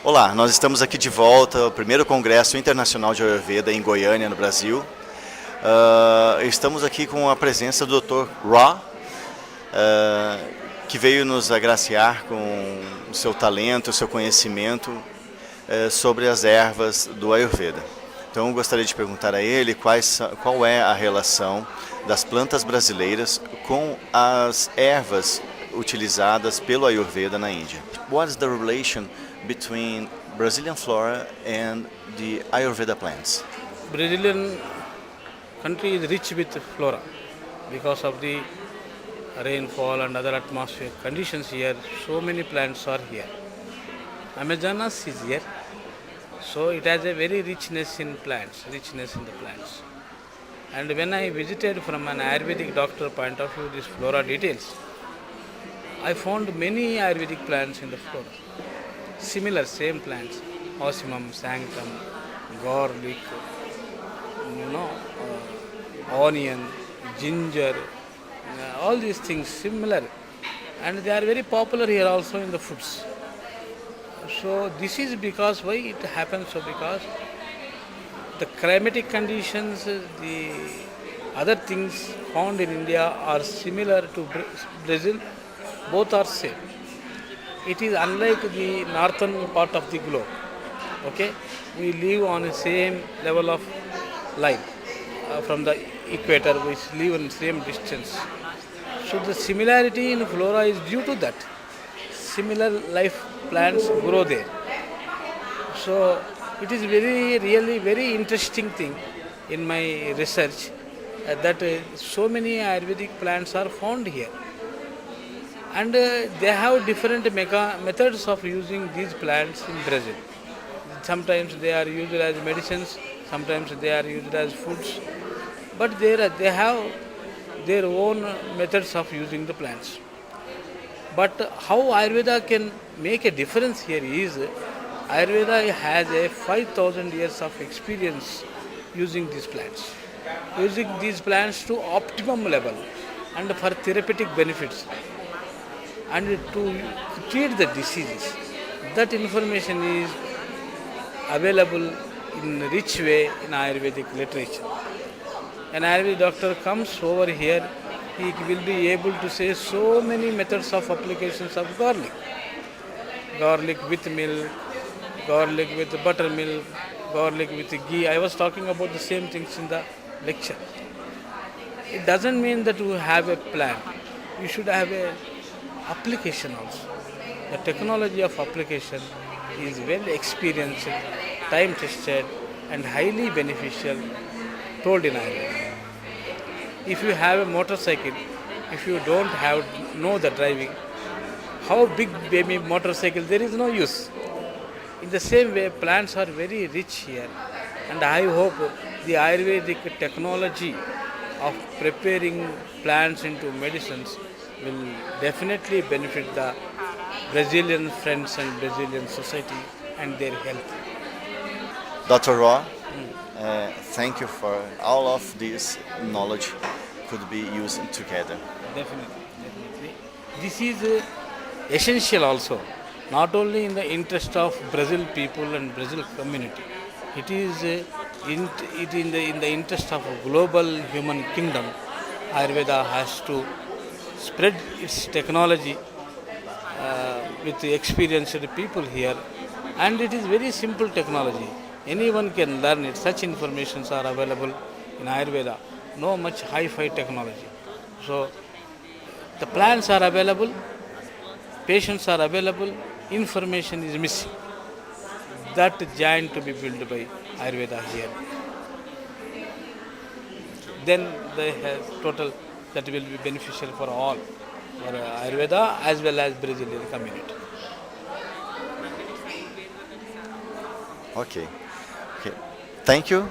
Olá, nós estamos aqui de volta ao primeiro Congresso Internacional de Ayurveda em Goiânia, no Brasil. Estamos aqui com a presença do Dr. Ra, que veio nos agraciar com o seu talento, o seu conhecimento sobre as ervas do Ayurveda. Então eu gostaria de perguntar a ele qual é a relação das plantas brasileiras com as ervas utilizadas pelo Ayurveda na Índia. What is the relation between Brazilian flora and the Ayurveda plants? Brazilian country is rich with flora because of the rainfall and other atmospheric conditions here. So many plants are here. Amazonas is here, so it has a very richness in the plants. And when I visited from an Ayurvedic doctor point of view these flora details, I found many Ayurvedic plants in the flora. Similar, same plants, osmum, sanctum, garlic, onion, ginger, all these things similar, and they are very popular here also in the foods. So this is because why it happens, so because the climatic conditions, the other things found in India are similar to Brazil, both are same. It is unlike the northern part of the globe. Okay, we live on the same level of line from the equator. We live on the same distance. So the similarity in flora is due to that. Similar life plants grow there. So it is really very interesting thing in my research that so many Ayurvedic plants are found here. And they have different methods of using these plants in Brazil. Sometimes they are used as medicines, sometimes they are used as foods, but they have their own methods of using the plants. But how Ayurveda can make a difference here is Ayurveda has a 5,000 years of experience using these plants to optimum level and for therapeutic benefits and to treat the diseases. That information is available in rich way in Ayurvedic literature. An Ayurvedic doctor comes over here, he will be able to say so many methods of applications of garlic. Garlic with milk, garlic with buttermilk, garlic with ghee. I was talking about the same things in the lecture. It doesn't mean that you have a plan. You should have a application also. The technology of application is well experienced, time tested and highly beneficial told in Ayurveda. If you have a motorcycle, if you don't know the driving, how big maybe motorcycle, there is no use. In the same way, plants are very rich here, and I hope the Ayurvedic technology of preparing plants into medicines will definitely benefit the Brazilian friends and Brazilian society and their health. Dr. Ra, thank you for all of this knowledge could be used together. Definitely. This is essential also, not only in the interest of Brazil people and Brazil community. It is in the interest of a global human kingdom. Ayurveda has to spread its technology with experienced people here, and it is very simple technology. Anyone can learn it. Such informations are available in Ayurveda. No much hi-fi technology. So the plants are available, patients are available, information is missing. That giant to be built by Ayurveda here. Then they have total that will be beneficial for all, for Ayurveda as well as Brazilian community. Okay. Thank you.